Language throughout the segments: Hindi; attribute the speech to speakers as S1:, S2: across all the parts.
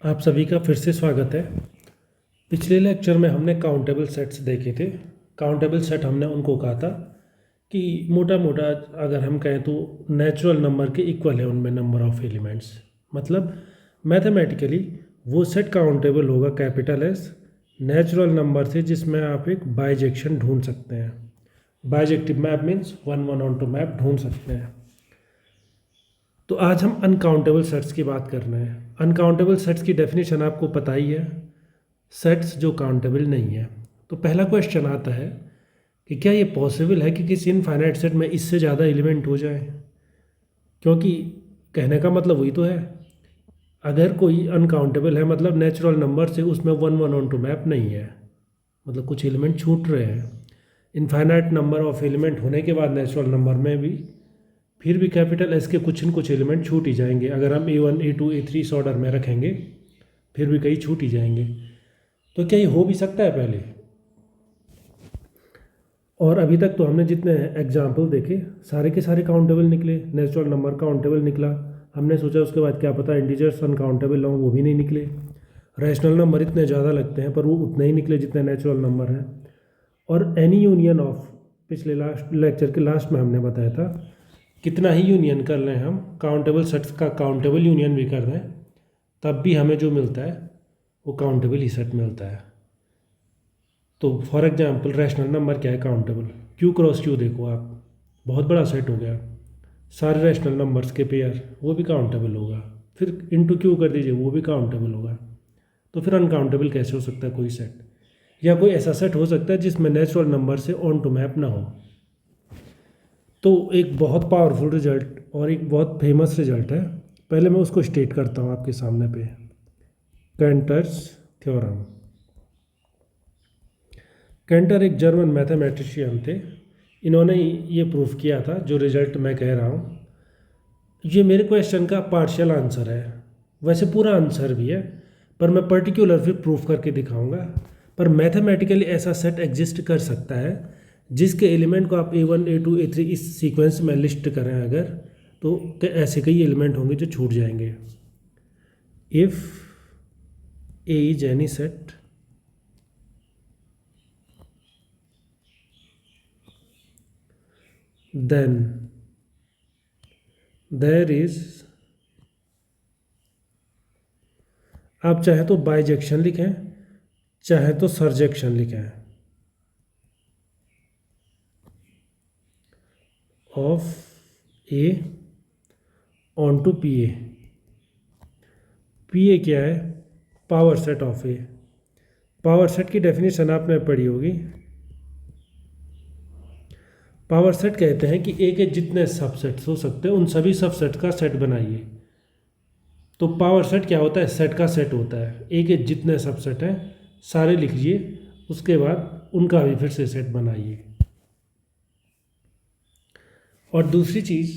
S1: आप सभी का फिर से स्वागत है। पिछले लेक्चर में हमने काउंटेबल सेट्स देखे थे। काउंटेबल सेट हमने उनको कहा था कि मोटा मोटा अगर हम कहें तो नेचुरल नंबर के इक्वल है उनमें नंबर ऑफ एलिमेंट्स। मतलब मैथमेटिकली वो सेट काउंटेबल होगा कैपिटल एस नेचुरल नंबर से जिसमें आप एक बाइजेक्शन ढूंढ सकते हैं। बाइजेक्टिव मैप मीन्स 1-1 मैप ढूंढ सकते हैं। तो आज हम अनकाउंटेबल सेट्स की बात कर रहे हैं। अनकाउंटेबल सेट्स की डेफिनेशन आपको पता ही है, सेट्स जो काउंटेबल नहीं है। तो पहला क्वेश्चन आता है कि क्या ये पॉसिबल है कि किसी इनफाइनाइट सेट में इससे ज़्यादा एलिमेंट हो जाए? क्योंकि कहने का मतलब वही तो है, अगर कोई अनकाउंटेबल है मतलब नेचुरल नंबर से उसमें 1-1 मैप नहीं है, मतलब कुछ एलिमेंट छूट रहे हैं। इनफाइनाइट नंबर ऑफ एलिमेंट होने के बाद नेचुरल नंबर में भी फिर भी कैपिटल एस के कुछ न कुछ एलिमेंट छूट ही जाएंगे। अगर हम A1 A2 A3 इस ऑर्डर में रखेंगे फिर भी कई छूट ही जाएंगे। तो क्या ये हो भी सकता है पहले? और अभी तक तो हमने जितने एग्जाम्पल देखे सारे के सारे काउंटेबल निकले, नेचुरल नंबर काउंटेबल निकला। हमने सोचा उसके बाद क्या पता इंटीजर्स अनकाउंटेबल हों, वो भी नहीं निकले। रैशनल नंबर इतने ज़्यादा लगते हैं पर वो उतने ही निकले जितने नेचुरल नंबर हैं। और एनी यूनियन ऑफ, पिछले लास्ट लेक्चर के लास्ट में हमने बताया था, कितना ही यूनियन कर लें हम, काउंटेबल सेट्स का काउंटेबल यूनियन भी कर दें तब भी हमें जो मिलता है वो काउंटेबल ही सेट मिलता है। तो फॉर एग्जांपल रैशनल नंबर क्या है? काउंटेबल। क्यू क्रॉस क्यू देखो आप, बहुत बड़ा सेट हो गया, सारे रैशनल नंबर्स के पेयर, वो भी काउंटेबल होगा। फिर इंटू क्यू कर दीजिए, वो भी काउंटेबल होगा। तो फिर अनकाउंटेबल कैसे हो सकता है कोई सेट? या कोई ऐसा सेट हो सकता है जिसमें नेचुरल नंबर से ऑन टू मैप ना हो? तो एक बहुत पावरफुल रिजल्ट और एक बहुत फेमस रिजल्ट है, पहले मैं उसको स्टेट करता हूँ आपके सामने पे। कैंटर्स थ्योरम। कैंटर एक जर्मन मैथमेटिशियन थे। इन्होंने ये प्रूफ किया था जो रिजल्ट मैं कह रहा हूँ। ये मेरे क्वेश्चन का पार्शियल आंसर है, वैसे पूरा आंसर भी है पर मैं पर्टिकुलर फिर प्रूफ करके दिखाऊंगा। पर मैथमेटिकली ऐसा सेट एग्जिस्ट कर सकता है जिसके एलिमेंट को आप A1 A2 A3 इस सीक्वेंस में लिस्ट करें अगर, तो ऐसे कई एलिमेंट होंगे जो छूट जाएंगे। If A is any set then there is, आप चाहे तो बाइजेक्शन लिखें चाहे तो सरजेक्शन लिखें, of A onto P A. P A क्या है? Power set of A. Power set की डेफिनेशन आपने पढ़ी होगी। पावर सेट कहते हैं कि ए के जितने सबसेट्स हो सकते हैं उन सभी सबसेट का सेट बनाइए। तो पावर सेट क्या होता है? सेट का सेट होता है। ए के जितने सबसेट हैं सारे लिखिए, उसके बाद उनका भी फिर से सेट बनाइए। और दूसरी चीज़,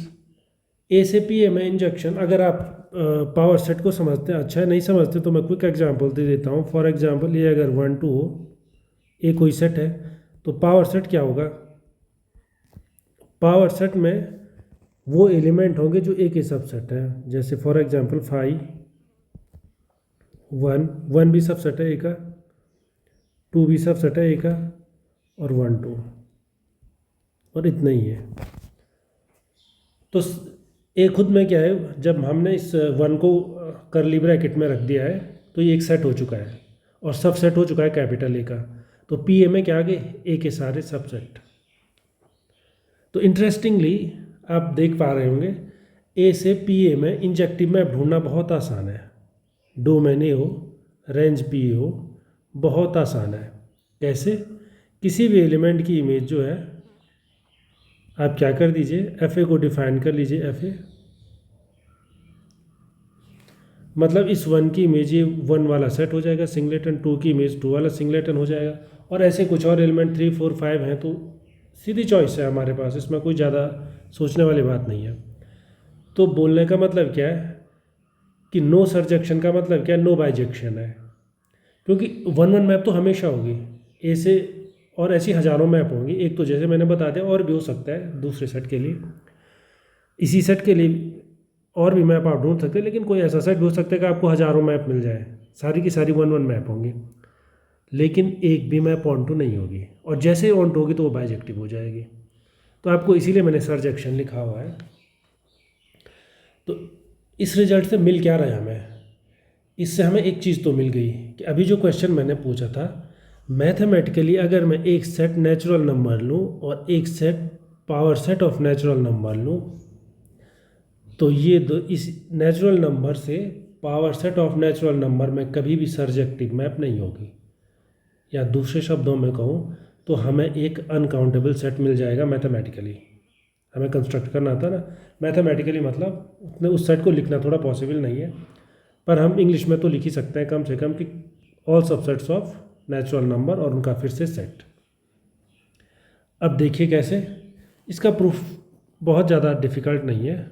S1: ए से पी ए में इंजेक्शन, अगर आप पावर सेट को समझते हैं, अच्छा है, नहीं समझते तो मैं क्विक एग्जांपल दे देता हूँ। फॉर एग्जांपल ये अगर 1-2 हो, ए कोई सेट है, तो पावर सेट क्या होगा? पावर सेट में वो एलिमेंट होंगे जो ए के सबसेट हैं। जैसे फॉर एग्जांपल 5 1 भी सबसेट है ए का, 2 भी सबसेट है ए का, और 1-2, और इतना ही है। तो ए खुद में क्या है, जब हमने इस 1 को करली ब्रैकेट में रख दिया है तो ये एक सेट हो चुका है और सब सेट हो चुका है कैपिटल ए का। तो पी ए में क्या आ गए? ए के सारे सबसेट। तो इंटरेस्टिंगली आप देख पा रहे होंगे, ए से पी ए में इंजेक्टिव मैप ढूंढना बहुत आसान है। डोमेन ए हो, रेंज पी ए हो, बहुत आसान है। कैसे? किसी भी एलिमेंट की इमेज जो है, आप क्या कर दीजिए, एफ ए को डिफाइन कर लीजिए। एफ ए मतलब इस 1 की इमेज ये 1 वाला सेट हो जाएगा सिंगलेटन, 2 की इमेज 2 वाला सिंगलेटन हो जाएगा, और ऐसे कुछ और एलिमेंट 3 4 5 हैं। तो सीधी चॉइस है हमारे पास, इसमें कोई ज़्यादा सोचने वाली बात नहीं है। तो बोलने का मतलब क्या है कि नो सरजेक्शन का मतलब क्या है? नो बाइजेक्शन है। क्योंकि 1-1 मैप तो हमेशा होगी ए से, और ऐसी हज़ारों मैप होंगी। एक तो जैसे मैंने बता दिया, और भी हो सकता है दूसरे सेट के लिए, इसी सेट के लिए और भी मैप आप ढूंढ सकते हैं, लेकिन कोई ऐसा सेट ढूंढ सकते हैं कि आपको हज़ारों मैप मिल जाए, सारी की सारी वन वन मैप होंगी, लेकिन एक भी मैप ऑन टू नहीं होगी, और जैसे ही ऑन टू होगी तो वो बाइजेक्टिव हो जाएगी। तो आपको इसीलिए मैंने सर्च एक्शन लिखा हुआ है। तो इस रिजल्ट से मिल क्या रहा है हमें? इससे हमें एक चीज़ तो मिल गई कि अभी जो क्वेश्चन मैंने पूछा था, मैथमेटिकली अगर मैं एक सेट नेचुरल नंबर लूँ और एक set power set of natural number लूँ, तो ये दो इस नेचुरल नंबर से power set of natural number में कभी भी सर्जेक्टिव मैप नहीं होगी, या दूसरे शब्दों में कहूँ तो हमें एक अनकाउंटेबल सेट मिल जाएगा मैथमेटिकली। हमें कंस्ट्रक्ट करना आता ना मैथमेटिकली, मतलब उतने उस सेट को लिखना थोड़ा पॉसिबल नहीं है, पर हम इंग्लिश में तो लिख ही सकते हैं कम से कम कि all subsets of natural number और उनका फिर से सेट। अब देखिए कैसे, इसका प्रूफ बहुत ज़्यादा डिफ़िकल्ट नहीं है।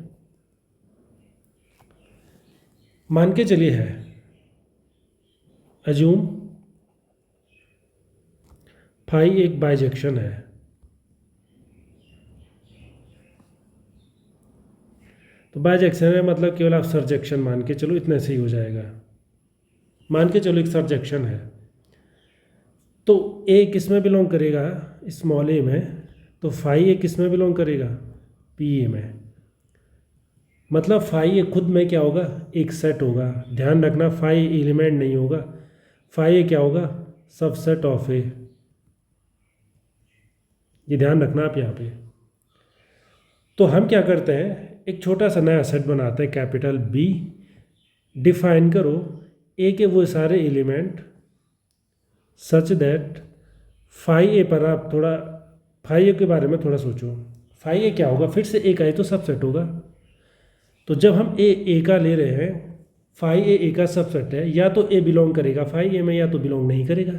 S1: मान के चलिए है, अज्यूम फाई एक बाइजेक्शन है, तो बाइजेक्शन है मतलब केवल आप सर्जेक्शन मान के चलो, इतने से ही हो जाएगा। मान के चलो एक सर्जेक्शन है, तो ए किस में बिलोंग करेगा, स्मॉल ए में, तो फाई ए किस में बिलोंग करेगा, पी ए में। मतलब फाई ए खुद में क्या होगा, एक सेट होगा। ध्यान रखना फाई एलिमेंट नहीं होगा, फाई ए क्या होगा, सबसेट ऑफ ए। ये ध्यान रखना आप यहाँ पे। तो हम क्या करते हैं, एक छोटा सा नया सेट बनाते हैं, कैपिटल बी। डिफाइन करो ए के वो सारे एलिमेंट सच दैट फाई ए पर आप थोड़ा फाई ए के बारे में थोड़ा सोचो। फाई ए क्या होगा, फिर से ए का है तो सबसेट होगा। तो जब हम ए का ले रहे हैं, फाई ए का सबसेट है, या तो ए बिलोंग करेगा फाई ए में या तो बिलोंग नहीं करेगा।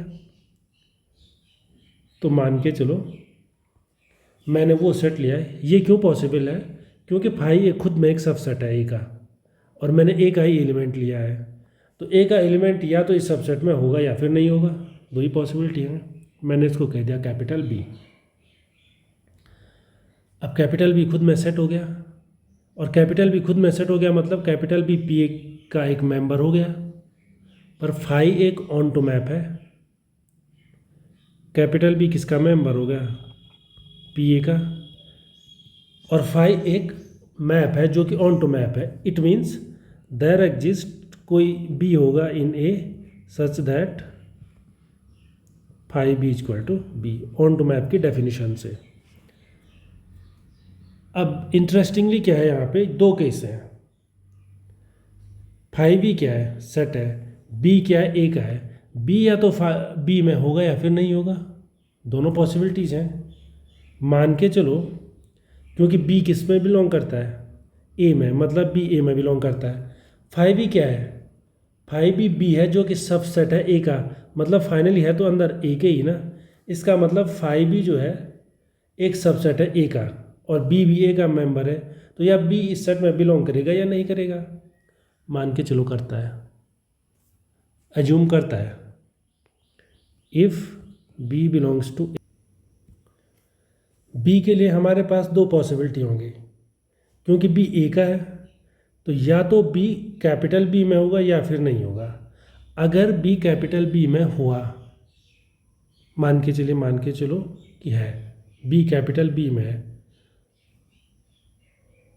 S1: तो मान के चलो मैंने वो सेट लिया है। ये क्यों पॉसिबल है, क्योंकि फाई ए खुद में एक सबसेट है ए का, और मैंने ए का ही एलिमेंट लिया है। तो ए का एलिमेंट या तो इस सबसेट में होगा या फिर नहीं होगा, दो ही पॉसिबिलिटी है। मैंने इसको कह दिया कैपिटल बी। अब कैपिटल बी खुद में सेट हो गया, और कैपिटल बी खुद में सेट हो गया मतलब कैपिटल बी पी ए का एक मेंबर हो गया। पर फाई एक ऑन टू मैप है, कैपिटल बी किसका मेंबर हो गया, पी ए का, और फाई एक मैप है जो कि ऑन टू मैप है। इट मीन्स देयर एग्जिस्ट कोई बी होगा in A such that phi B equal to B, onto map की डेफिनेशन से। अब इंटरेस्टिंगली क्या है, यहाँ पे दो केस हैं। फाई बी क्या है, सेट है, बी क्या है, ए का है। बी या तो बी में होगा या फिर नहीं होगा, दोनों पॉसिबिलिटीज़ हैं। मान के चलो क्योंकि बी किस में बिलोंग करता है, ए में, मतलब बी ए में बिलोंग करता है। फाई बी क्या है, फाई बी है जो कि सबसेट है ए का, मतलब फाइनली है तो अंदर ए के ही ना। इसका मतलब फाई बी जो है एक सबसेट है ए का, और बी भी ए का मेंबर है। तो या बी इस सेट में बिलोंग करेगा या नहीं करेगा, मान के चलो करता है, अज्यूम करता है। If B belongs to, B के लिए हमारे पास दो पॉसिबिलिटी होंगी, क्योंकि बी ए का है तो या तो बी कैपिटल बी में होगा या फिर नहीं होगा। अगर बी कैपिटल बी में हुआ, मान के चलो कि है, बी कैपिटल बी में है,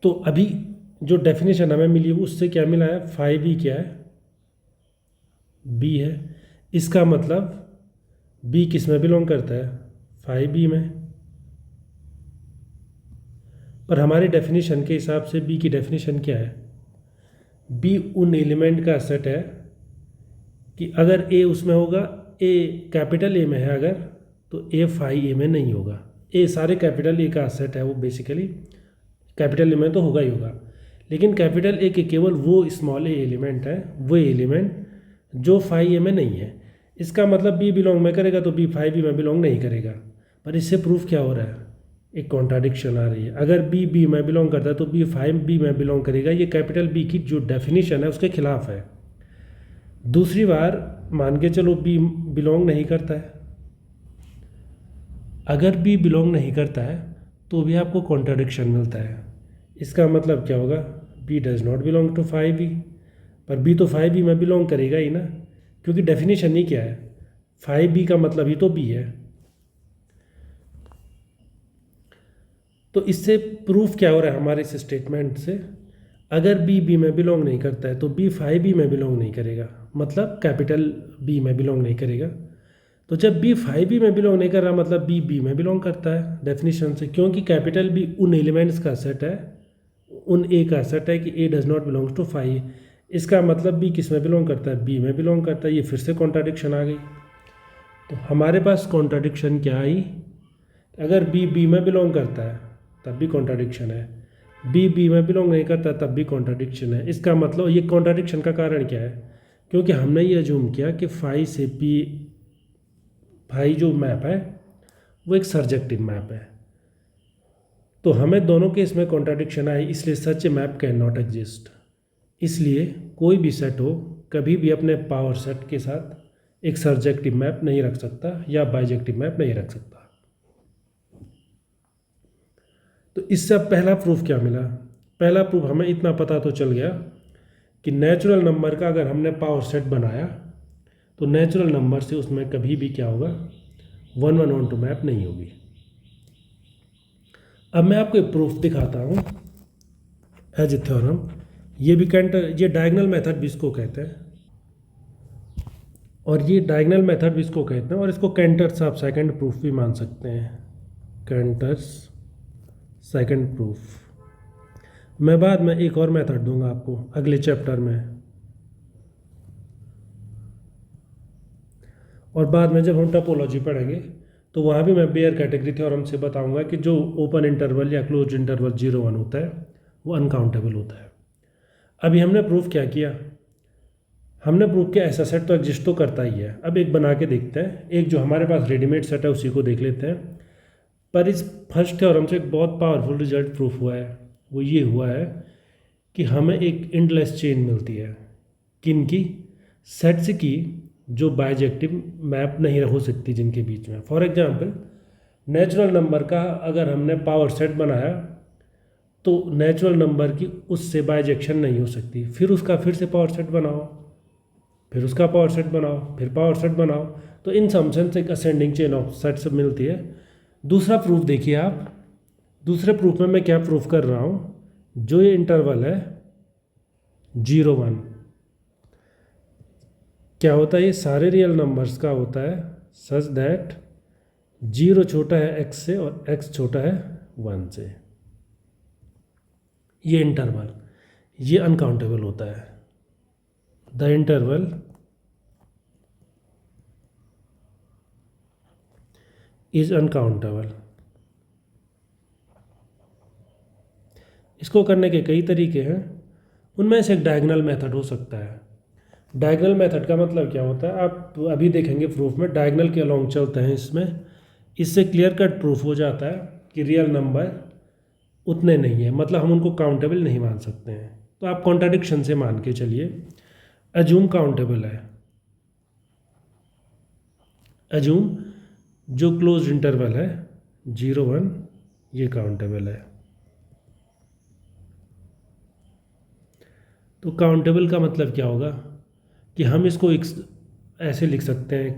S1: तो अभी जो डेफिनेशन हमें मिली उससे क्या मिला है, फाई बी क्या है, बी है। इसका मतलब बी किस में बिलोंग करता है, फाई बी में। पर हमारी डेफिनेशन के हिसाब से बी की डेफिनेशन क्या है, बी उन एलिमेंट का सेट है कि अगर ए उसमें होगा, ए कैपिटल ए में है अगर, तो ए फाई ए में नहीं होगा। ए सारे कैपिटल ए का सेट है, वो बेसिकली कैपिटल ए में तो होगा ही होगा, लेकिन कैपिटल ए के केवल वो स्मॉल ए एलिमेंट है, वो एलिमेंट जो फाई ए में नहीं है। इसका मतलब बी बिलोंग में करेगा तो बी फाई बी में बिलोंग नहीं करेगा। पर इससे प्रूफ क्या हो रहा है, एक कॉन्ट्राडिक्शन आ रही है। अगर बी बी में बिलोंग करता है तो बी फाई बी में बिलोंग करेगा, ये कैपिटल बी की जो डेफिनेशन है उसके खिलाफ है। दूसरी बार मान के चलो बी बिलोंग नहीं करता है, अगर बी बिलोंग नहीं करता है तो भी आपको कॉन्ट्राडिक्शन मिलता है। इसका मतलब क्या होगा, B does not belong to 5b, पर बी तो 5b में बिलोंग करेगा ही ना, क्योंकि डेफिनेशन ही क्या है, 5b का मतलब ही तो बी है। तो इससे प्रूफ क्या हो रहा है हमारे इस स्टेटमेंट से, अगर बी में बिलोंग नहीं करता है तो बी 5b में बिलोंग नहीं करेगा, मतलब कैपिटल बी में बिलोंग नहीं करेगा। तो जब बी 5b में बिलोंग नहीं कर रहा मतलब बी में बिलोंग करता है डेफिनेशन से, क्योंकि कैपिटल बी उन एलिमेंट्स का सेट है, उन ए का सेट है कि ए डज नॉट बिलोंग्स टू 5। इसका मतलब बी किस में बिलोंग करता है, बी में बिलोंग करता है। ये फिर से कॉन्ट्राडिक्शन आ गई। तो हमारे पास कॉन्ट्राडिक्शन क्या आई, अगर बी में बिलोंग करता है तब भी कॉन्ट्राडिक्शन है, बी में बिलोंग नहीं करता तब भी कॉन्ट्राडिक्शन है। इसका मतलब ये कॉन्ट्राडिक्शन का कारण क्या है, क्योंकि हमने ये अज्यूम किया कि फाई से पी, फाई जो मैप है वो एक सर्जेक्टिव मैप है। तो हमें दोनों केस में कॉन्ट्राडिक्शन आई, इसलिए सच ए मैप कैन नॉट एग्जिस्ट। इसलिए कोई भी सेट हो कभी भी अपने पावर सेट के साथ एक सर्जेक्टिव मैप नहीं रख सकता या बाइजेक्टिव मैप नहीं रख सकता। तो इससे अब पहला प्रूफ क्या मिला, पहला प्रूफ हमें इतना पता तो चल गया कि नेचुरल नंबर का अगर हमने पावर सेट बनाया तो नेचुरल नंबर से उसमें कभी भी क्या होगा, 1-1-1-2 मैप नहीं होगी। अब मैं आपको एक प्रूफ दिखाता हूँ एज ए थ्योरम। ये भी ये डायगोनल मेथड भी इसको कहते हैं, और ये डायगोनल मेथड भी इसको कहते हैं, और इसको कैंटर्स आप सेकंड प्रूफ भी मान सकते हैं, कैंटर्स सेकंड प्रूफ। मैं बाद में एक और मेथड दूंगा आपको अगले चैप्टर में, और बाद में जब हम टोपोलॉजी पढ़ेंगे तो वहाँ भी मैं बेयर कैटेगरी थ्योरम से बताऊंगा कि जो ओपन इंटरवल या क्लोज इंटरवल 0-1 होता है वो अनकाउंटेबल होता है। अभी हमने प्रूफ क्या किया, हमने प्रूफ किया ऐसा सेट तो एग्जिस्ट तो करता ही है। अब एक बना के देखते हैं, एक जो हमारे पास रेडीमेड सेट है उसी को देख लेते हैं। पर इस फर्स्ट थ्योरम से एक बहुत पावरफुल रिजल्ट प्रूफ हुआ है, वो ये हुआ है कि हमें एक एंडलेस चेन मिलती है, किन की, सेट्स की जो बाइजेक्टिव मैप नहीं हो सकती जिनके बीच में। फॉर एग्जांपल नेचुरल नंबर का अगर हमने पावर सेट बनाया तो नेचुरल नंबर की उससे बाइजेक्शन नहीं हो सकती, फिर उसका फिर से पावर सेट बनाओ, फिर उसका पावर सेट बनाओ, फिर पावर सेट बनाओ, तो इन सम से एक असेंडिंग चेन ऑफ सेट्स मिलती है। दूसरा प्रूफ देखिए आप, दूसरे प्रूफ में मैं क्या प्रूफ कर रहा हूँ, जो ये इंटरवल है 0-1 क्या होता है, ये सारे रियल नंबर्स का होता है सच दैट 0 छोटा है x से और x छोटा है 1 से। ये इंटरवल ये अनकाउंटेबल होता है, द इंटरवल इज अनकाउंटेबल। इसको करने के कई तरीके हैं, उनमें से एक डायगोनल मेथड हो सकता है। डायगोनल मेथड का मतलब क्या होता है, आप अभी देखेंगे प्रूफ में डायगोनल के अलोंग चलते हैं इसमें, इससे क्लियर कट प्रूफ हो जाता है कि रियल नंबर उतने नहीं है, मतलब हम उनको काउंटेबल नहीं मान सकते हैं। तो आप कॉन्ट्राडिक्शन से मान के चलिए, अज्यूम काउंटेबल है, अज्यूम जो क्लोज इंटरवल है 0-1 ये काउंटेबल है। तो काउंटेबल का मतलब क्या होगा कि हम इसको ऐसे लिख सकते हैं,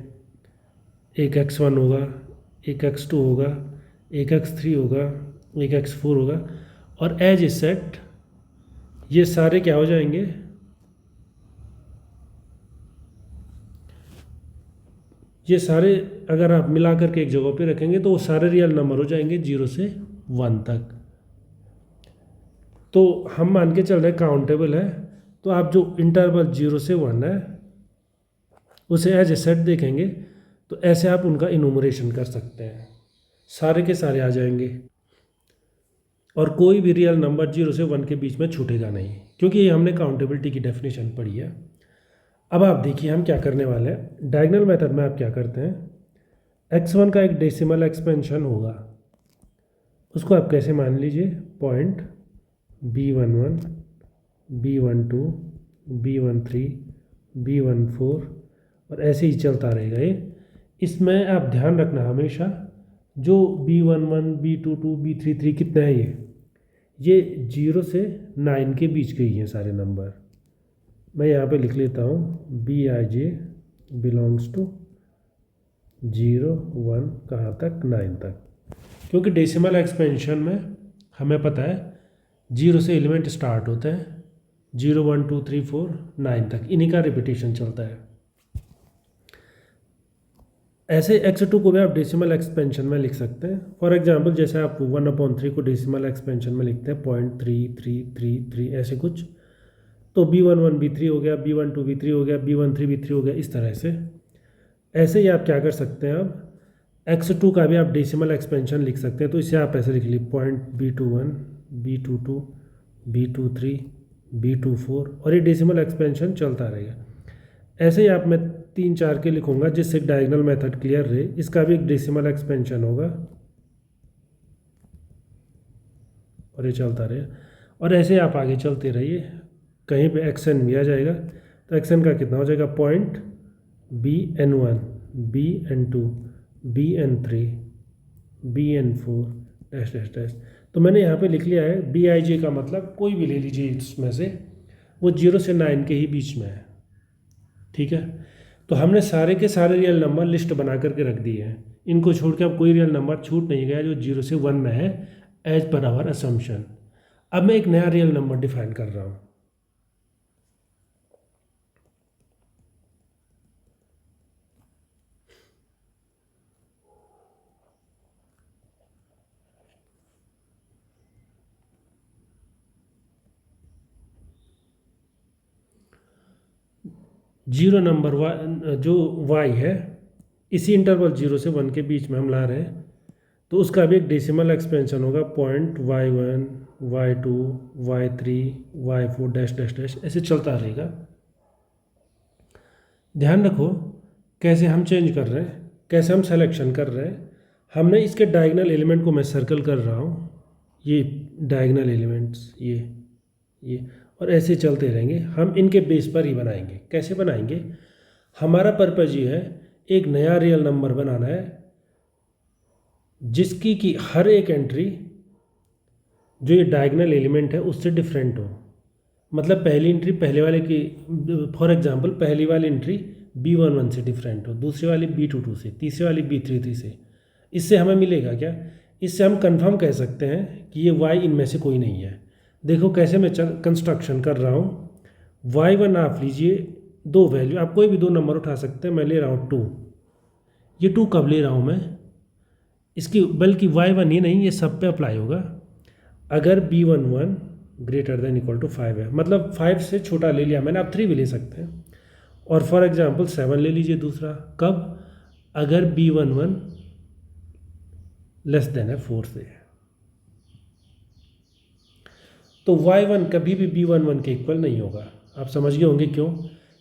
S1: एक x1 होगा, एक x2 होगा, एक x3 होगा, एक x4 होगा, और एज ए सेट ये सारे क्या हो जाएंगे, ये सारे अगर आप मिला करके एक जगह पे रखेंगे तो वो सारे रियल नंबर हो जाएंगे 0 से 1 तक। तो हम मान के चल रहे काउंटेबल है, तो आप जो इंटरवल 0 से 1 है उसे एज ए सेट देखेंगे तो ऐसे आप उनका इनूमरेशन कर सकते हैं, सारे के सारे आ जाएंगे, और कोई भी रियल नंबर 0 से 1 के बीच में छूटेगा नहीं, क्योंकि ये हमने काउंटेबिलिटी की डेफिनेशन पढ़ी है। अब आप देखिए हम क्या करने वाले हैं, डायगोनल मेथड में आप क्या करते हैं, x1 का एक डेसिमल एक्सपेंशन होगा, उसको आप कैसे मान लीजिए, point B11, B12, B13, B14 और ऐसे ही चलता रहेगा ये। इसमें आप ध्यान रखना हमेशा जो B11, B22, B33 कितना है, ये 0 से 9 के बीच के ही हैं सारे नंबर। मैं यहाँ पे लिख लेता हूँ Bij बिलोंग्स टू 0 1 कहाँ तक 9 तक, क्योंकि डेसिमल एक्सपेंशन में हमें पता है 0 से एलिमेंट स्टार्ट होते हैं, 0 1 2 3 4 9 तक, इन्हीं का रिपीटेशन चलता है। ऐसे x2 को भी आप डेसिमल एक्सपेंशन में लिख सकते हैं। फॉर एग्जांपल जैसे आप 1/3 को डेसिमल एक्सपेंशन में लिखते हैं 0.3333 ऐसे कुछ, तो b11 b3 हो गया, b12 b3 हो गया, b13 b3 हो गया, इस तरह से। ऐसे ही आप क्या कर सकते हैं, अब x2 का भी आप डेसिमल एक्सपेंशन लिख सकते हैं। तो इसे आप ऐसे लिख लीजिए .b21 b22 b23 b24, और ये डेसिमल एक्सपेंशन चलता रहेगा। ऐसे ही आप मैं 3 4 के लिखूंगा जिससे डायगोनल मेथड क्लियर रहे। इसका भी एक डेसिमल एक्सपेंशन होगा और ये चलता रहे, और ऐसे आप आगे चलते रहिए। कहीं पे xn भी आ जाएगा तो xn का कितना हो जाएगा .bn1 bn2 bn3 bn4 dash dash dash. तो मैंने यहाँ पे लिख लिया है Bij का मतलब कोई भी ले लीजिए इसमें से, वो 0 से 9 के ही बीच में है, ठीक है। तो हमने सारे के सारे रियल नंबर लिस्ट बना करके रख दिए हैं, इनको छोड़ के अब कोई रियल नंबर छूट नहीं गया जो 0 से 1 में है, एज पर आवर असम्पशन। अब मैं एक नया रियल नंबर डिफाइन कर रहा हूँ। जीरो नंबर जो y है, इसी इंटरवल 0 से 1 के बीच में हम ला रहे हैं, तो उसका भी एक डेसिमल एक्सपेंशन होगा .y1 y2 y3 y4 dash dash dash, ऐसे चलता रहेगा। ध्यान रखो कैसे हम चेंज कर रहे हैं, कैसे हम सेलेक्शन कर रहे हैं। हमने इसके डायगोनल एलिमेंट को मैं सर्कल कर रहा हूँ, ये डायगोनल एलिमेंट्स ये और ऐसे चलते रहेंगे। हम इनके बेस पर ही बनाएंगे। कैसे बनाएंगे, हमारा पर्पज ये है एक नया रियल नंबर बनाना है जिसकी कि हर एक एंट्री जो ये डायगोनल एलिमेंट है उससे डिफरेंट हो। मतलब पहली एंट्री पहले वाले की, फॉर एग्जांपल पहली वाली एंट्री b11 से डिफरेंट हो, दूसरी वाली b22 से, तीसरी वाली b33 से। इससे हमें मिलेगा क्या, इससे हम कंफर्म कह सकते हैं कि ये y इनमें से कोई नहीं है। देखो कैसे मैं कंस्ट्रक्शन कर रहा हूँ। y1 आप लीजिए दो वैल्यू, आप कोई भी दो नंबर उठा सकते हैं। मैं ले रहा हूँ 2, ये 2 कब ले रहा हूँ मैं, इसकी बल्कि y1 ही नहीं, ये सब पे अप्लाई होगा। अगर b11 greater than equal to 5 है, मतलब 5 से छोटा ले लिया मैंने, आप 3 भी ले सकते हैं। और फॉर एग्जांपल 7 ले लीजिए दूसरा, कब, अगर b11 लेस देन है 4 से। तो y1 कभी भी b11 के इक्वल नहीं होगा। आप समझ गए होंगे क्यों,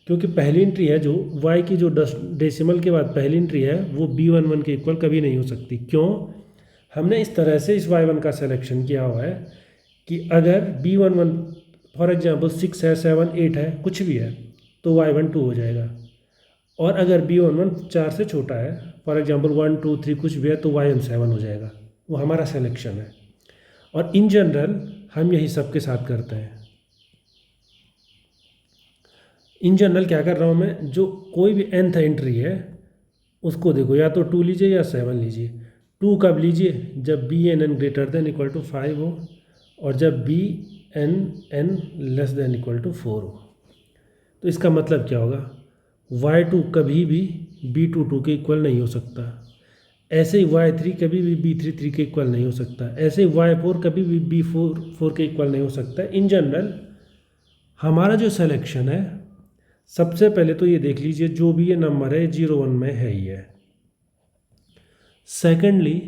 S1: क्योंकि पहली एंट्री है जो y की जो डेसिमल के बाद पहली एंट्री है वो b11 के इक्वल कभी नहीं हो सकती। क्यों, हमने इस तरह से इस y1 का सिलेक्शन किया हुआ है कि अगर b11 फॉर एग्जांपल 6 है 7 8 है कुछ भी है तो y1 2 हो जाएगा। और अगर b11 4 से छोटा है, फॉर एग्जांपल 1 2 3 कुछ भी है, तो y1 7 हो जाएगा। वो हमारा सिलेक्शन है। और इन जनरल हम यही सब के साथ करते हैं। इन जनरल क्या कर रहा हूँ मैं, जो कोई भी nth एंट्री है उसको देखो, या तो 2 लीजिए या 7 लीजिए। 2 कब लीजिए, जब bnn greater than equal to 5 हो, और जब bnn less than equal to 4 हो। तो इसका मतलब क्या होगा, y2 कभी भी b22 के इक्वल नहीं हो सकता। ऐसे ही y3 कभी भी b33 के इक्वल नहीं हो सकता। ऐसे ही y4 कभी भी b44 के इक्वल नहीं हो सकता। इन जनरल हमारा जो सिलेक्शन है, सबसे पहले तो ये देख लीजिए जो भी ये नंबर है 0 1 में है ही है। सेकेंडली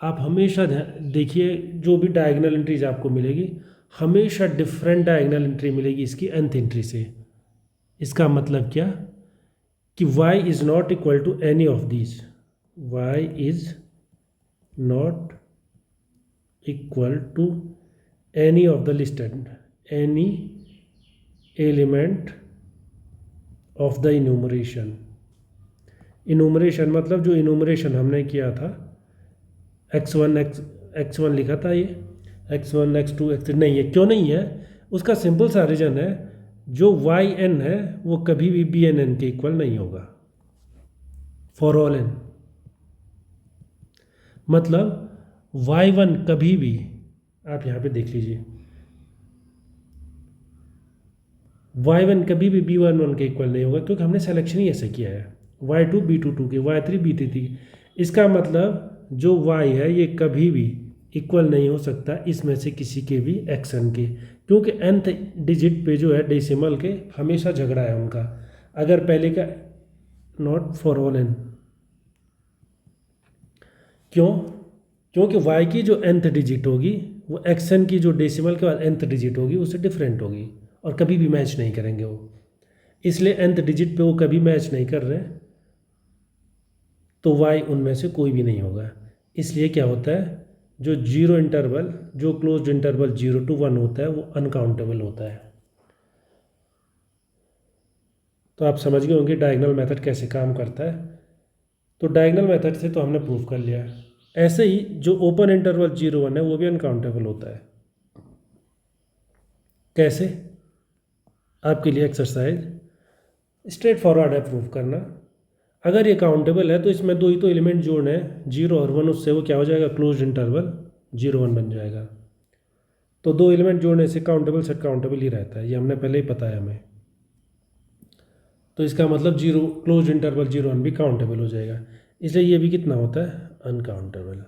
S1: आप हमेशा देखिए जो भी डायगोनल एंट्रीज आपको मिलेगी, हमेशा डिफरेंट डायगोनल एंट्री मिलेगी इसकी nth एंट्री से। इसका मतलब क्या कि y is not equal to any of these, y is not equal to any of the listed, any element of the enumeration. Enumeration मतलब जो इनूमरेशन हमने किया था x1 लिखा था, ये x1 x2 x3 नहीं है। क्यों नहीं है? उसका सिंपल सा रीजन है, जो वाई एन है वो कभी भी बी एन एन के इक्वल नहीं होगा फॉर ऑल एन। मतलब y1 कभी भी, आप यहाँ पे देख लीजिए, y1 कभी भी b11 के इक्वल नहीं होगा, क्योंकि हमने सिलेक्शन ही ऐसे किया है, y2 b22 के, y3 b33। इसका मतलब जो y है ये कभी भी इक्वल नहीं हो सकता इसमें से किसी के भी एक्शन के, क्योंकि nth डिजिट पे जो है डेसिमल के हमेशा झगड़ा है उनका। अगर पहले का नॉट फॉर ऑल एन, क्यों? क्योंकि y की जो nth डिजिट होगी वो xn की जो डेसिमल के बाद nth डिजिट होगी उससे डिफरेंट होगी और कभी भी मैच नहीं करेंगे वो, इसलिए nth डिजिट पे वो कभी मैच नहीं कर रहे, तो y उनमें से कोई भी नहीं होगा। इसलिए क्या होता है, जो जीरो इंटरवल, जो क्लोज्ड इंटरवल 0 to 1 होता है वो अनकाउंटेबल होता है। तो आप समझ गए होंगे डायगोनल मेथड कैसे काम करता है। तो डायगोनल मेथड से तो हमने प्रूव कर लिया। ऐसे ही जो ओपन इंटरवल 0 1 है वो भी अनकाउंटेबल होता है। कैसे? आपके लिए एक्सरसाइज स्ट्रेट फॉरवर्ड है प्रूव करना। अगर ये काउंटेबल है तो इसमें दो ही तो एलिमेंट जोड़ने हैं, 0 और 1, उससे वो क्या हो जाएगा, क्लोज इंटरवल 0 1 बन जाएगा। तो दो एलिमेंट जोड़ने से काउंटेबल सेट काउंटेबल ही रहता है, ये हमने पहले ही पता है हमें। तो इसका मतलब 0 क्लोज इंटरवल 0 1 भी काउंटेबल हो जाएगा, इसलिए ये भी कितना होता है, अनकाउंटेबल।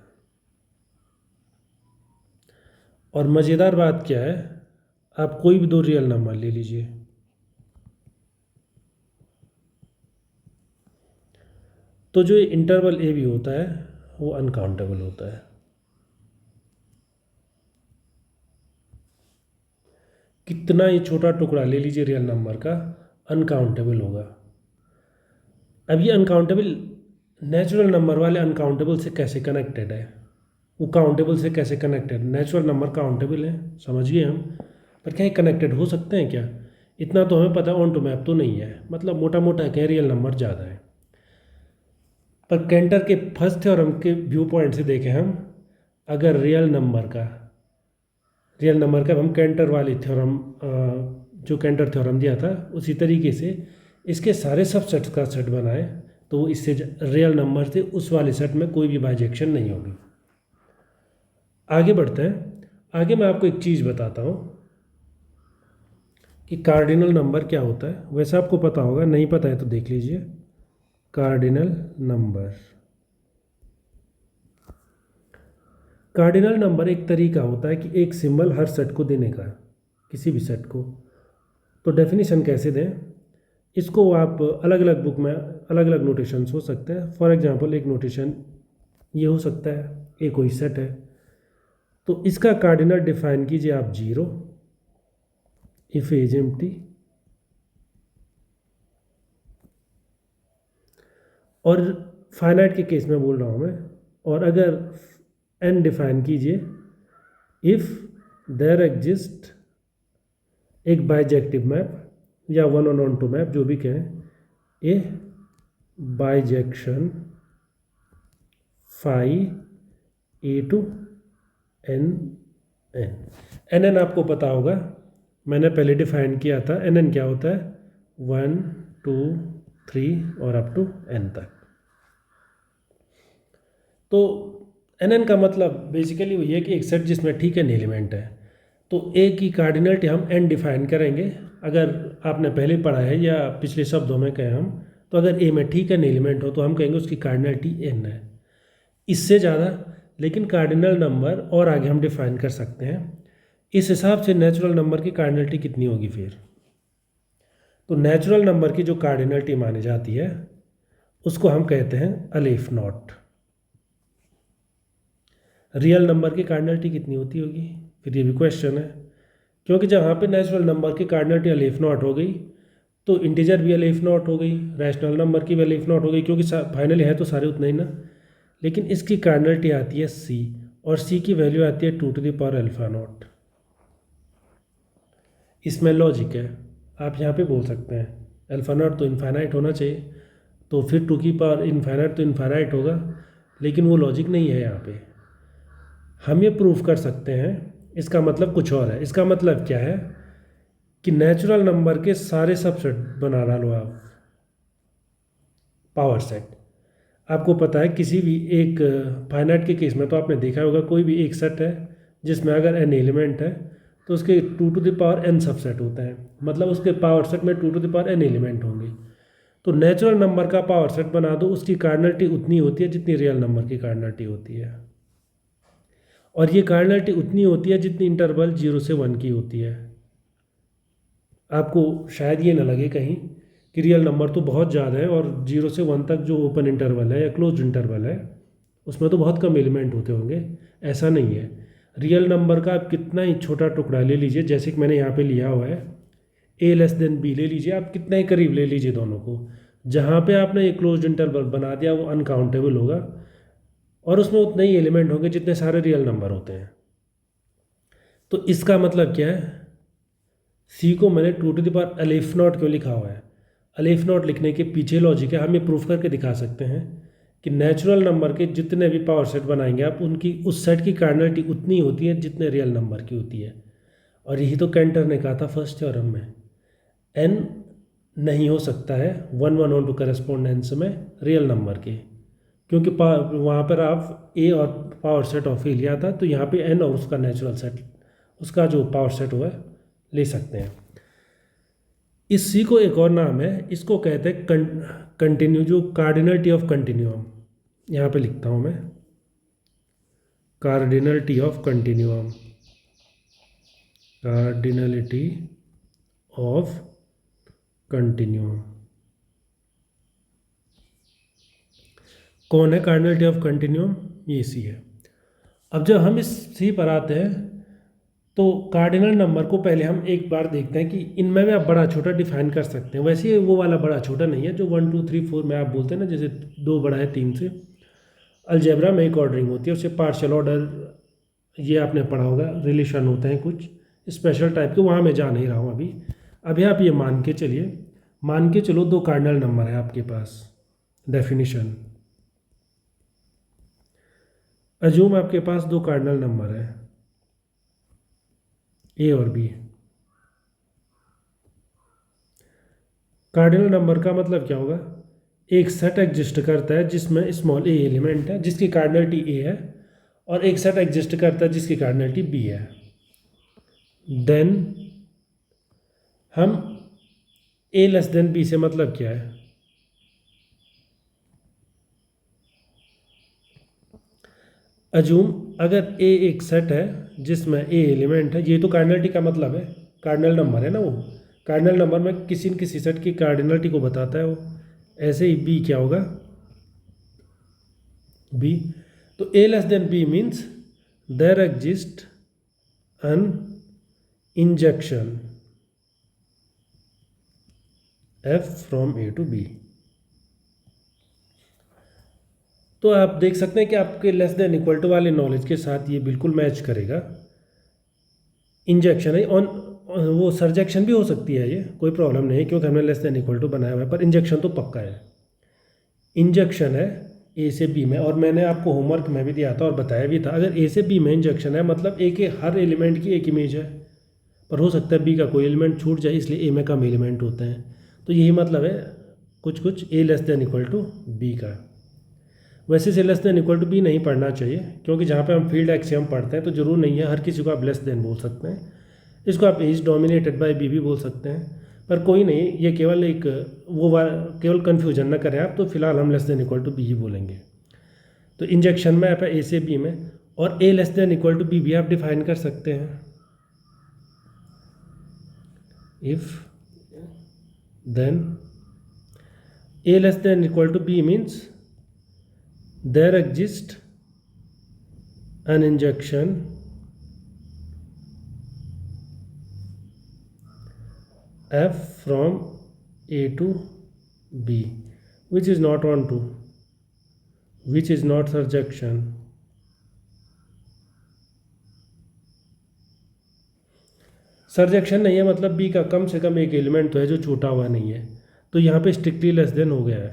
S1: और मज़ेदार बात क्या है, आप कोई भी दो रियल नंबर ले लीजिए, तो जो इंटरवल ए भी होता है वो अनकाउंटेबल होता है। कितना ही छोटा टुकड़ा ले लीजिए रियल नंबर का, अनकाउंटेबल होगा। अब ये अनकाउंटेबल नेचुरल नंबर वाले अनकाउंटेबल से कैसे कनेक्टेड है, वो काउंटेबल से कैसे कनेक्टेड? नेचुरल नंबर काउंटेबल है, समझिए हम, पर क्या कनेक्टेड हो सकते हैं क्या? इतना तो हमें पता है, ऑन टू मैप तो नहीं है, मतलब मोटा मोटा क्या रियल नंबर ज़्यादा है। पर कैंटर के फर्स्ट थ्योरम के व्यू पॉइंट से देखें हम, अगर रियल नंबर का हम कैंटर वाली थ्योरम, जो कैंटर थ्योरम दिया था उसी तरीके से इसके सारे सबसेट्स का सेट बनाए, तो वो इससे रियल नंबर से उस वाले सेट में कोई भी बाइजेक्शन नहीं होगी। आगे बढ़ते हैं। आगे मैं आपको एक चीज़ बताता हूँ कि कार्डिनल नंबर क्या होता है। वैसे आपको पता होगा, नहीं पता है तो देख लीजिए। कार्डिनल नंबर एक तरीका होता है कि एक सिंबल हर सेट को देने का, किसी भी सेट को। तो डेफिनेशन कैसे दें, इसको आप अलग अलग बुक में अलग अलग नोटेशंस हो सकते हैं। फॉर एग्जांपल एक नोटेशन ये हो सकता है, एक कोई सेट है तो इसका कार्डिनल डिफाइन कीजिए आप 0 इफ ए इज एम्प्टी, और फाइनाइट के केस में बोल रहा हूँ मैं। और अगर n डिफाइन कीजिए इफ देयर एग्जिस्ट एक बाइजेक्टिव मैप या 1 on 2 मैप, जो भी कहें, a bijection phi A to N N N आपको पता होगा, मैंने पहले डिफाइन किया था। एन एन क्या होता है, 1 2 3 और अप टू एन तक। तो एन एन का मतलब बेसिकली वही है कि एक सेट जिसमें ठीक एन एलिमेंट है, तो ए की कार्डिनलिटी हम एन डिफाइन करेंगे। अगर आपने पहले पढ़ा है या पिछले शब्दों में कहें हम, तो अगर ए में ठीक एन एलिमेंट हो तो हम कहेंगे उसकी कार्डिनलिटी एन है। इससे ज़्यादा लेकिन कार्डिनल नंबर और आगे हम डिफाइन कर सकते हैं। इस हिसाब से नेचुरल नंबर की कार्डिनलिटी कितनी होगी फिर? तो नेचुरल नंबर की जो कार्डिनलिटी मानी जाती है उसको हम कहते हैं अलीफ नॉट। रियल नंबर की कार्डिनलिटी कितनी होती होगी, फिर ये भी क्वेश्चन है, क्योंकि जहाँ पे नेचुरल नंबर की कार्डिनलिटी अलीफ नॉट हो गई तो इंटीजर भी अलीफ नॉट हो गई, रैशनल नंबर की भी अलीफ नॉट हो गई, क्योंकि फाइनली है तो सारे उतना ही ना। लेकिन इसकी कार्डिनलिटी आती है सी, और सी की वैल्यू आती है 2 to the power alpha not. इसमें लॉजिक है, आप यहाँ पे बोल सकते हैं अल्फा नॉट तो इनफाइनाइट होना चाहिए, तो फिर 2 की पावर इनफाइनाइट तो इनफाइनाइट होगा, लेकिन वो लॉजिक नहीं है यहाँ पे। हम ये प्रूफ कर सकते हैं इसका मतलब कुछ और है। इसका मतलब क्या है कि नेचुरल नंबर के सारे सबसेट बना डालो आप, पावर सेट। आपको पता है किसी भी एक फाइनाइट के केस में तो आपने देखा होगा, कोई भी एक सेट है जिसमें अगर n एलिमेंट है तो उसके 2n सबसेट होते हैं, मतलब उसके पावर सेट में 2n एलिमेंट होंगे। तो नेचुरल नंबर का पावर सेट बना दो, उसकी कार्डिनलिटी उतनी होती है जितनी रियल नंबर की कार्डिनलिटी होती है, और ये कार्डिनलिटी उतनी होती है जितनी इंटरवल 0 से 1 की होती है। आपको शायद ये ना लगे कहीं कि रियल नंबर तो बहुत ज़्यादा है और 0 से 1 तक जो ओपन इंटरवल है या क्लोज इंटरवल है उसमें तो बहुत कम एलिमेंट होते होंगे। ऐसा नहीं है। रियल नंबर का आप कितना ही छोटा टुकड़ा ले लीजिए, जैसे कि मैंने यहाँ पे लिया हुआ है a<b ले लीजिए, आप कितना ही करीब ले लीजिए दोनों को, जहाँ पे आपने ये क्लोज इंटरवल बना दिया वो अनकाउंटेबल होगा और उसमें उतने ही एलिमेंट होंगे जितने सारे रियल नंबर होते हैं। तो इसका मतलब क्या है, सी को मैंने 2 क्यों लिखा हुआ है? अलिफ नॉट लिखने के पीछे लॉजिक है, हम ये प्रूफ करके दिखा सकते हैं कि नेचुरल नंबर के जितने भी पावर सेट बनाएंगे आप, उनकी उस सेट की कार्डिनलिटी उतनी होती है जितने रियल नंबर की होती है। और यही तो कैंटर ने कहा था फर्स्ट थ्योरम में, n नहीं हो सकता है 1 करेस्पोंडेंस में रियल नंबर के, क्योंकि वहाँ पर आप a और पावर सेट ऑफ ए लिया था, तो यहाँ पे n और उसका नेचुरल सेट, उसका जो पावर सेट हुआ है ले सकते हैं। इस सी को एक और नाम है, इसको कहते हैं कंटिन्यू, जो कार्डिनलिटी ऑफ कंटिन्यूअम। यहाँ पे लिखता हूँ मैं, कार्डिनलिटी ऑफ कंटिन्यूअम, कार्डिनलिटी ऑफ कंटिन्यूअम। कौन है कार्डिनलिटी ऑफ कंटिन्यूअम? ये सी है। अब जब हम इस सी पर आते हैं तो कार्डिनल नंबर को पहले हम एक बार देखते हैं कि इनमें भी आप बड़ा छोटा डिफाइन कर सकते हैं। वैसे वो वाला बड़ा छोटा नहीं है जो 1 2 3 4 में आप बोलते हैं ना, जैसे 2 बड़ा है 3 से। अलजेब्रा में एक ऑर्डरिंग होती है, उससे पार्शियल ऑर्डर, ये आपने पढ़ा होगा, रिलेशन होते हैं कुछ स्पेशल टाइप के, वहाँ मैं जा नहीं रहा हूँ अभी। अभी आप ये मान के चलिए, मान के चलो 2 कार्डिनल नंबर है आपके पास। डेफिनेशन, अज्यूम आपके पास 2 कार्डिनल नंबर है ए और बी। कार्डिनल नंबर का मतलब क्या होगा? एक सेट एग्जिस्ट करता है जिसमें स्मॉल ए एलिमेंट है जिसकी कार्डिनलिटी ए है, और एक सेट एग्जिस्ट करता है जिसकी कार्डिनलिटी बी है। देन हम a<b से मतलब क्या है? अजूम अगर a एक सेट है जिसमें a एलिमेंट है, ये तो कार्डिनलिटी का मतलब है, कार्डिनल नंबर है ना वो, कार्डिनल नंबर में किसी न किसी सेट की कार्डिनलिटी को बताता है वो। ऐसे ही b क्या होगा? b, तो a<b means there exist an injection f from a to b। तो आप देख सकते हैं कि आपके लेस देन इक्वल टू वाले नॉलेज के साथ ये बिल्कुल मैच करेगा। इंजेक्शन है ऑन, वो सरजेक्शन भी हो सकती है, ये कोई प्रॉब्लम नहीं है क्योंकि हमने लेस देन इक्वल टू बनाया हुआ है, पर इंजेक्शन तो पक्का है। इंजेक्शन है ए से बी में, और मैंने आपको होमवर्क में भी दिया था और बताया भी था, अगर ए से बी में इंजेक्शन है मतलब ए के हर एलिमेंट की एक इमेज है, पर हो सकता है बी का कोई एलिमेंट छूट जाए, इसलिए ए में कम एलिमेंट होते हैं। तो यही मतलब है कुछ कुछ A less than equal to B का। वैसे से less than equal to B नहीं पढ़ना चाहिए, क्योंकि जहाँ पे हम फील्ड एक्सियम पढ़ते हैं तो जरूर नहीं है हर किसी को आप लेस देन बोल सकते हैं। इसको आप इज डोमिनेटेड बाय बी भी बोल सकते हैं, पर कोई नहीं, ये केवल एक केवल कन्फ्यूजन ना करें आप, तो फिलहाल हम less than equal to B ही बोलेंगे। तो इंजेक्शन में आप ए से बी में, और A less than equal to B भी आप डिफाइन कर सकते हैं। If then A less than equal to B means there exists an injection f from a to b which is not onto, which is not surjection। सरजेक्शन नहीं है मतलब बी का कम से कम एक एलिमेंट तो है जो छूटा हुआ नहीं है, तो यहाँ पे स्ट्रिक्टली लेस देन हो गया है।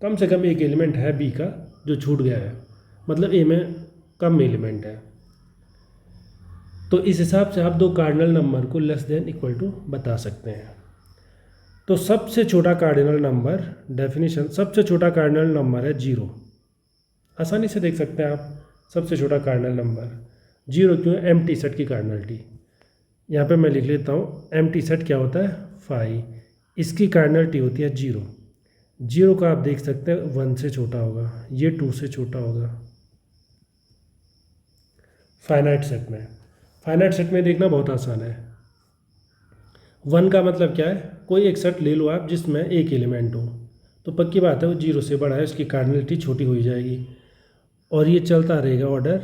S1: कम से कम एक एलिमेंट है बी का जो छूट गया है, मतलब ए में कम एलिमेंट है। तो इस हिसाब से आप दो कार्डिनल नंबर को लेस देन इक्वल टू बता सकते हैं। तो सबसे छोटा कार्डिनल नंबर, डेफिनेशन, सबसे छोटा कार्डिनल नंबर है 0। आसानी से देख सकते हैं आप, सबसे छोटा कार्डिनल नंबर 0 क्यों है? एम्प्टी सेट की कार्डिनलिटी। यहाँ पे मैं लिख लेता हूँ, एम्प्टी सेट क्या होता है? 5। इसकी कार्डिनलिटी होती है 0। 0 का आप देख सकते हैं 1 से छोटा होगा, ये 2 से छोटा होगा। फाइनाइट सेट में देखना बहुत आसान है। 1 का मतलब क्या है? कोई एक सेट ले लो आप जिसमें एक एलिमेंट हो, तो पक्की बात है वो 0 से बड़ा है, उसकी कार्डिनलिटी छोटी हो जाएगी और ये चलता रहेगा ऑर्डर।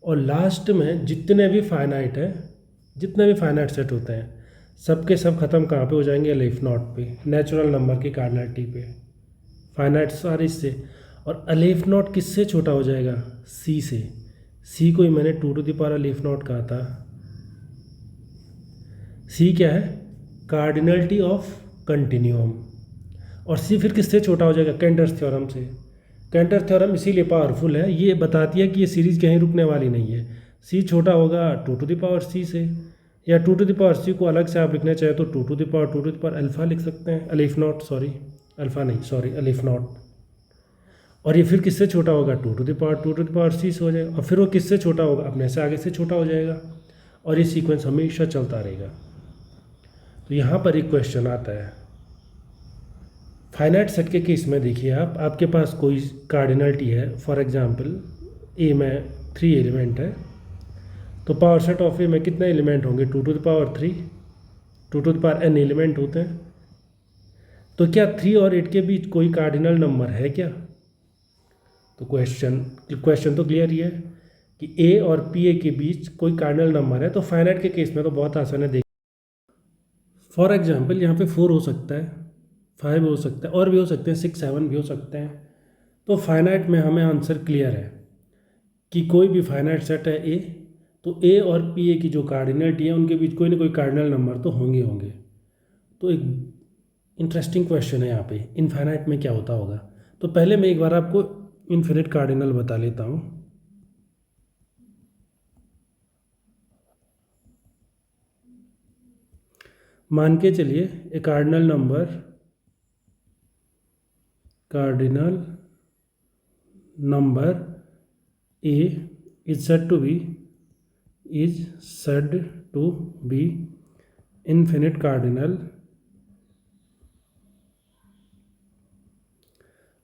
S1: और लास्ट में जितने भी फाइनाइट सेट होते हैं सबके सब खत्म कहाँ पे हो जाएंगे? एलिफ नॉट पे, नेचुरल नंबर की कार्डिनलिटी पे। फाइनाइट सारे इससे, और एलिफ नॉट किससे छोटा हो जाएगा? सी से। सी को ही मैंने 2 to the power aleph naught कहा था। सी क्या है? Cardinality of continuum. और सी फिर किससे छोटा हो जाएगा? केंटर्स थ्योरम से। केंटर थ्योरम इसीलिए पावरफुल है, ये बताती है कि ये सीरीज़ कहीं रुकने वाली नहीं है। सी छोटा होगा 2 टू द पावर सी से, या 2 टू द पावर सी को अलग से आप लिखना चाहे तो 2 टू द पावर अल्फ़ा लिख सकते हैं, अलिफ नॉट, सॉरी अल्फ़ा नहीं, सॉरी अलिफ नॉट। और ये फिर किससे छोटा होगा? 2 टू द पावर सी से हो जाएगा, और फिर वो किससे छोटा होगा? अपने से आगे से छोटा हो जाएगा, और ये सीक्वेंस हमेशा चलता रहेगा। तो यहाँ पर एक क्वेश्चन आता है, फाइनाइट सेट के केस में देखिए आप, आपके पास कोई कार्डिनलिटी है, फॉर एग्जांपल ए में 3 एलिमेंट है, तो पावर सेट ऑफ ए में कितने एलिमेंट होंगे? 2 to the power 3, 2 to the power n element होते हैं। तो क्या 3 और 8 के बीच कोई कार्डिनल नंबर है क्या? तो क्वेश्चन तो क्लियर ही है कि ए और पी ए के बीच कोई कार्डिनल नंबर है। तो फाइनाइट के केस में तो बहुत आसान है, देख फॉर एग्जांपल यहाँ पे 4 हो सकता है, 5 हो सकता है, और भी हो सकते हैं, 6 7 भी हो सकते हैं। तो फाइनाइट में हमें आंसर क्लियर है कि कोई भी फाइनाइट सेट है ए, तो ए और पी ए की जो कार्डिनलिटी है उनके बीच कोई ना कोई कार्डिनल नंबर तो होंगे। तो एक इंटरेस्टिंग क्वेश्चन है यहाँ पे, इनफाइनाइट में क्या होता होगा। तो पहले मैं एक बार आपको इनफिनिट कार्डिनल बता लेता हूँ। मान के चलिए a cardinal number A is said to be infinite cardinal।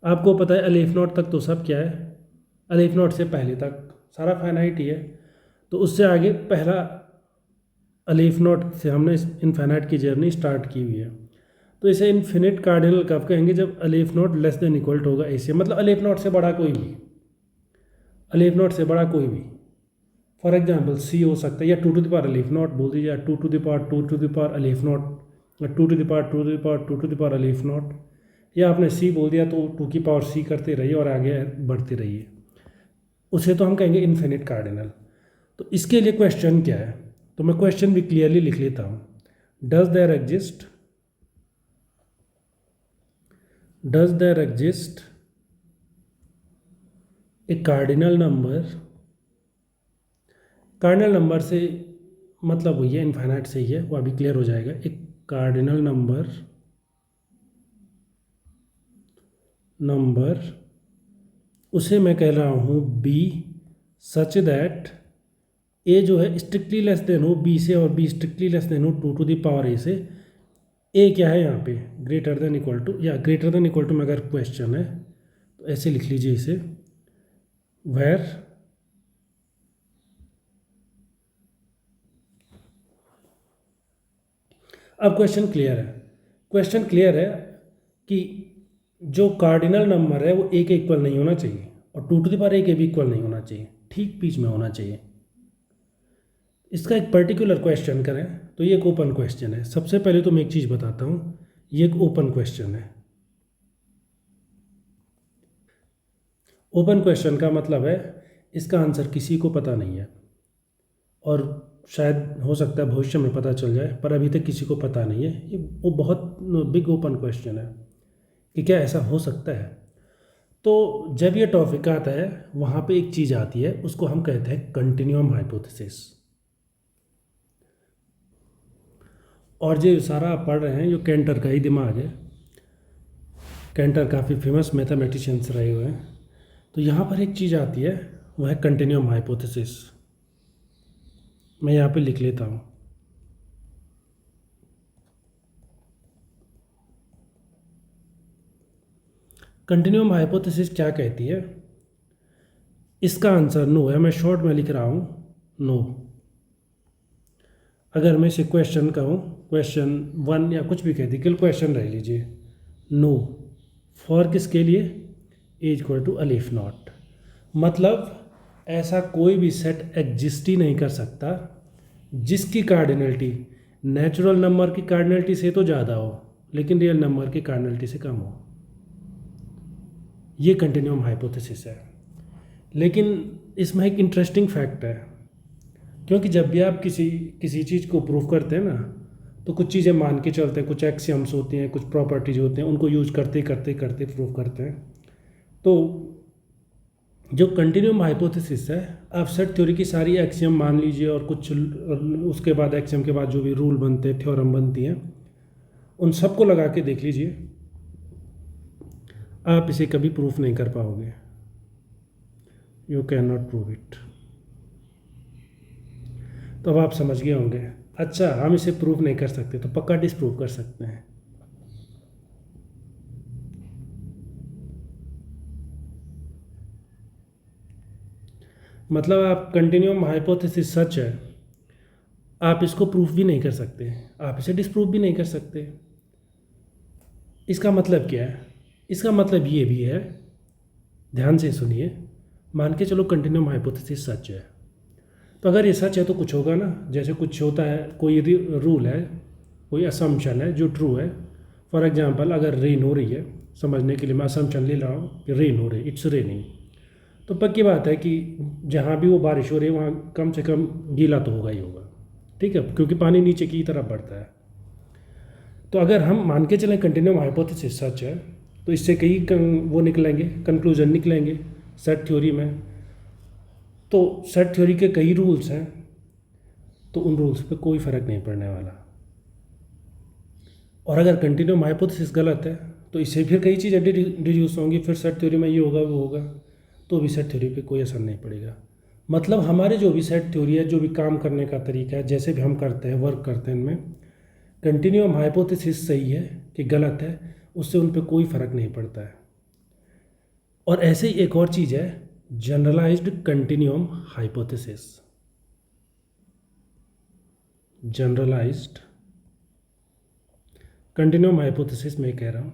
S1: आपको पता है अलिफ नॉट तक तो सब क्या है? अलिफ नॉट से पहले तक सारा फाइनाइट ही है, तो उससे आगे पहला अलिफ नॉट से हमने इनफाइनाइट की जर्नी स्टार्ट की हुई है। तो इसे इनफिनिट कार्डिनल कब कहेंगे? जब aleph naught less than equal to होगा ऐसे, मतलब अलिफ नॉट से बड़ा कोई भी, फॉर एग्जांपल सी हो सकता है, या 2 टू द पावर अलिफ नॉट बोल दीजिए, 2 टू द पावर अलिफ नॉट, या 2 टू द पावर अलिफ नॉट, या आपने सी बोल दिया तो 2 की पावर सी करते रहिए और आगे बढ़ते रहिए, उसे तो हम कहेंगे इनफिनिट कार्डिनल। तो इसके लिए क्वेश्चन क्या है? तो मैं क्वेश्चन भी क्लियरली लिख लेता हूँ। Does there exist a cardinal number से मतलब वही है, इनफाइनाइट से ही है, वो अभी क्लियर हो जाएगा। एक कार्डिनल नंबर उसे मैं कह रहा हूँ बी, सच दैट ए जो है स्ट्रिक्टली लेस देन हो बी से, और बी स्ट्रिक्टली लेस देन हो 2 टू द पावर ए से। ए क्या है यहाँ पे? ग्रेटर देन इक्वल टू, या ग्रेटर देन इक्वल टू में अगर क्वेश्चन है तो ऐसे लिख लीजिए इसे, वेर अब क्वेश्चन क्लियर है कि जो कार्डिनल नंबर है वो ए के इक्वल नहीं होना चाहिए, और 2 टू द पावर ए के भी इक्वल नहीं होना चाहिए, ठीक बीच में होना चाहिए। इसका एक पर्टिकुलर क्वेश्चन करें तो ये एक ओपन क्वेश्चन है। सबसे पहले तो मैं एक चीज़ बताता हूँ, ये एक ओपन क्वेश्चन है। ओपन क्वेश्चन का मतलब है इसका आंसर किसी को पता नहीं है, और शायद हो सकता है भविष्य में पता चल जाए, पर अभी तक किसी को पता नहीं है। ये वो बहुत बिग ओपन क्वेश्चन है कि क्या ऐसा हो सकता है। तो जब ये टॉपिक आता है वहाँ पे एक चीज़ आती है, उसको हम कहते हैं कंटिन्यूम हाइपोथेसिस। और जो सारा आप पढ़ रहे हैं ये कैंटर का ही दिमाग है। कैंटर काफ़ी फेमस मैथमेटिशियंस रहे हुए हैं। तो यहाँ पर एक चीज़ आती है, वह है कंटिन्यूम हाइपोथेसिस। मैं यहाँ पे लिख लेता हूँ। कंटिन्यूम हाइपोथेसिस क्या कहती है? इसका आंसर नो है। मैं शॉर्ट में लिख रहा हूँ नो। अगर मैं इसे क्वेश्चन कहूँ, क्वेश्चन 1 या कुछ भी कह दी, क्वेश्चन रह लीजिए, नो फॉर किसके लिए? Is equal to aleph naught. मतलब ऐसा कोई भी सेट एग्जिस्ट ही नहीं कर सकता जिसकी कार्डिनलिटी नेचुरल नंबर की कार्डिनलिटी से तो ज़्यादा हो लेकिन रियल नंबर की कार्डिनलिटी से कम हो। ये कंटिन्यूम हाइपोथेसिस है। लेकिन इसमें एक इंटरेस्टिंग फैक्ट है, क्योंकि जब भी आप किसी चीज़ को प्रूव करते हैं ना, तो कुछ चीज़ें मान के चलते हैं, कुछ एक्सियम्स होती हैं, कुछ प्रॉपर्टीज होते हैं, उनको यूज करते करते करते प्रूव करते हैं। तो जो कंटिन्यूम हाइपोथेसिस है, आप सेट थ्योरी की सारी एक्सियम मान लीजिए और कुछ उसके बाद एक्सियम के बाद जो भी रूल बनते हैं, थ्योरम बनती हैं, उन सबको लगा के देख लीजिए, आप इसे कभी प्रूफ नहीं कर पाओगे। You can not prove it. तो अब आप समझ गए होंगे, अच्छा हम इसे प्रूव नहीं कर सकते तो पक्का डिसप्रूव कर सकते हैं। मतलब आप कंटिन्यूम हाइपोथेसिस सच है, आप इसको प्रूफ भी नहीं कर सकते, आप इसे डिसप्रूव भी नहीं कर सकते। इसका मतलब क्या है? इसका मतलब ये भी है, ध्यान से सुनिए, मान के चलो कंटिन्यूम हाइपोथेसिस सच है, तो अगर ये सच है तो कुछ होगा ना। जैसे कुछ होता है, कोई रूल है, कोई असम्पशन है जो ट्रू है। फॉर एग्जांपल अगर रेन हो रही है, समझने के लिए मैं असम्पशन ले रहा हूँ कि रेन हो रही है, इट्स रेनिंग, तो पक्की बात है कि जहाँ भी वो बारिश हो रही है वहाँ कम से कम गीला तो होगा ही होगा, ठीक है, क्योंकि पानी नीचे की तरफ बढ़ता है। तो अगर हम मान के चलें कंटिन्यूम हाइपोथेसिस सच है, तो इससे कई वो निकलेंगे, कंक्लूजन निकलेंगे सेट थ्योरी में। तो सेट थ्योरी के कई रूल्स हैं, तो उन रूल्स पे कोई फ़र्क नहीं पड़ने वाला। और अगर कंटिन्यूम हाइपोथेसिस गलत है तो इससे फिर कई चीज़ें डिड्यूस होंगी, फिर सेट थ्योरी में ये होगा वो होगा, तो भी सेट थ्योरी पे कोई असर नहीं पड़ेगा। मतलब हमारे जो भी सेट थ्योरी है, जो भी काम करने का तरीका है, जैसे भी हम करते हैं, वर्क करते हैं, इनमें कंटिन्यूम हाइपोथेसिस सही है कि गलत है, उससे उन पर कोई फ़र्क नहीं पड़ता है। और ऐसे ही एक और चीज़ है, generalised continuum hypothesis. Generalised continuum hypothesis मैं कह रहा हूँ,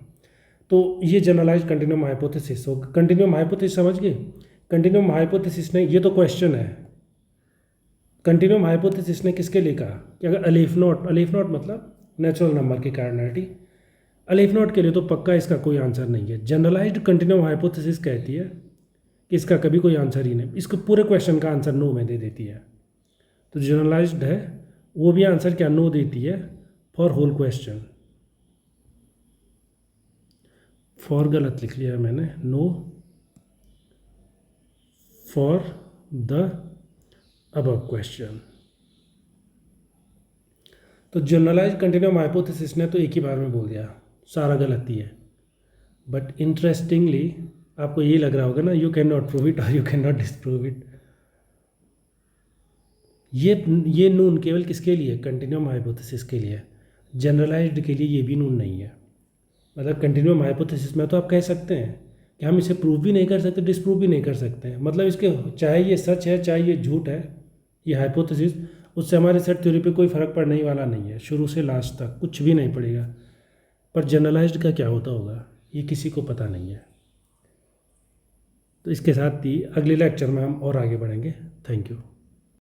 S1: तो ये जनरलाइज्ड कंटिन्यूम हाइपोथेसिस हो। कंटिन्यूम हाइपोथेसिस समझ गए? कंटिन्यूम हाइपोथेसिस ने, ये तो क्वेश्चन है, कंटिन्यूम हाइपोथेसिस ने किसके लिए कहा कि अगर अलीफ नॉट मतलब नेचुरल नंबर की कार्डिनलिटी, अलीफ नॉट के लिए तो पक्का इसका कोई आंसर नहीं है। जनरलाइज्ड कंटिन्यूम हाइपोथेसिस कहती है कि इसका कभी कोई आंसर ही नहीं, इसको पूरे क्वेश्चन का आंसर नो में दे देती है। तो जनरलाइज्ड है वो भी आंसर क्या नो देती है फॉर होल क्वेश्चन। फॉर गलत लिख लिया मैंने, no for the above question. तो जनरलाइज्ड कंटिन्यूम हाइपोथेसिस ने तो एक ही बार में बोल दिया सारा गलत ही है। बट इंटरेस्टिंगली आपको ये लग रहा होगा ना, you can not prove it और you can not disprove it. ये नून केवल किसके लिए? कंटिन्यूम हाइपोथेसिस के लिए। जनरलाइज्ड के लिए ये भी नून नहीं है। मतलब कंटिन्यूम हाइपोथेसिस में तो आप कह सकते हैं कि हम इसे प्रूव भी नहीं कर सकते, डिसप्रूव भी नहीं कर सकते हैं। मतलब इसके चाहे ये सच है चाहे ये झूठ है, ये हाइपोथेसिस, उससे हमारे सेट थ्योरी पे कोई फ़र्क पड़ने ही वाला नहीं है, शुरू से लास्ट तक कुछ भी नहीं पड़ेगा। पर जनरलाइज्ड का क्या होता होगा ये किसी को पता नहीं है। तो इसके साथ ही अगले लेक्चर में हम और आगे बढ़ेंगे। Thank you.